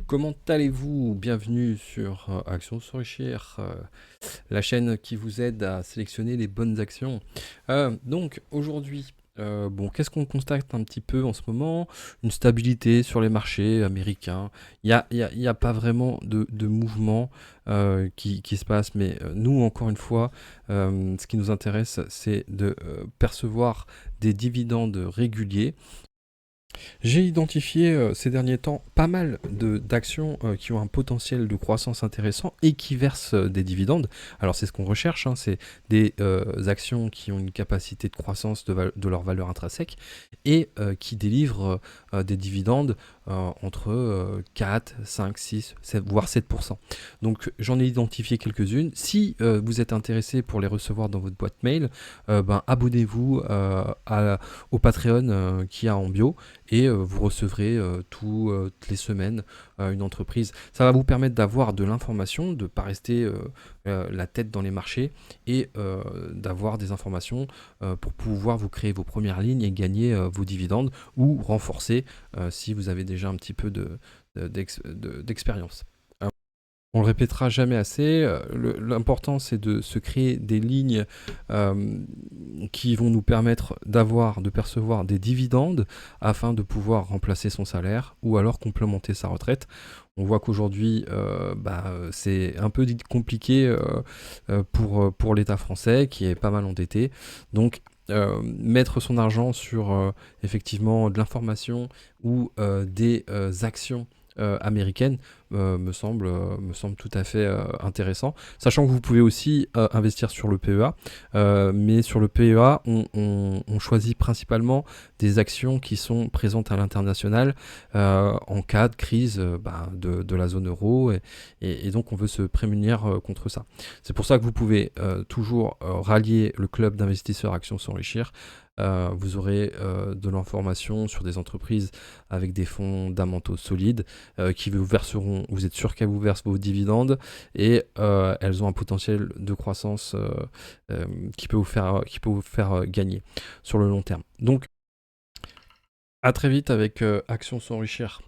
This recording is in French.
Comment allez-vous? Bienvenue sur Action s'enrichir, la chaîne qui vous aide à sélectionner les bonnes actions. Donc aujourd'hui, bon, qu'est-ce qu'on constate un petit peu en ce moment? Une stabilité sur les marchés américains. Il y a pas vraiment de mouvement qui se passe, mais nous, encore une fois, ce qui nous intéresse, c'est de percevoir des dividendes réguliers. J'ai identifié ces derniers temps pas mal d'actions qui ont un potentiel de croissance intéressant et qui versent des dividendes. Alors c'est ce qu'on recherche, hein, c'est des actions qui ont une capacité de croissance de leur valeur intrinsèque et qui délivrent des dividendes entre 4, 5, 6, 7, voire 7%. Donc j'en ai identifié quelques-unes. Si vous êtes intéressé pour les recevoir dans votre boîte mail, abonnez-vous au Patreon qui a en bio et vous recevrez toutes les semaines une entreprise. Ça va vous permettre d'avoir de l'information, de ne pas rester la tête dans les marchés et d'avoir des informations pour pouvoir vous créer vos premières lignes et gagner vos dividendes ou renforcer si vous avez déjà un petit peu d'expérience. On le répétera jamais assez. L'important, c'est de se créer des lignes qui vont nous permettre de percevoir des dividendes afin de pouvoir remplacer son salaire ou alors complémenter sa retraite. On voit qu'aujourd'hui, c'est un peu compliqué pour l'État français qui est pas mal endetté. Donc, mettre son argent sur effectivement de l'information ou des actions américaines me semble tout à fait intéressant. Sachant que vous pouvez aussi investir sur le PEA, mais sur le PEA, on choisit principalement des actions qui sont présentes à l'international en cas de crise de la zone euro, et donc on veut se prémunir contre ça. C'est pour ça que vous pouvez toujours rallier le club d'investisseurs Actions s'enrichir. Vous aurez de l'information sur des entreprises avec des fondamentaux solides qui vous verseront, vous êtes sûr qu'elles vous versent vos dividendes et elles ont un potentiel de croissance qui peut vous faire gagner sur le long terme. Donc à très vite avec Action s'enrichir.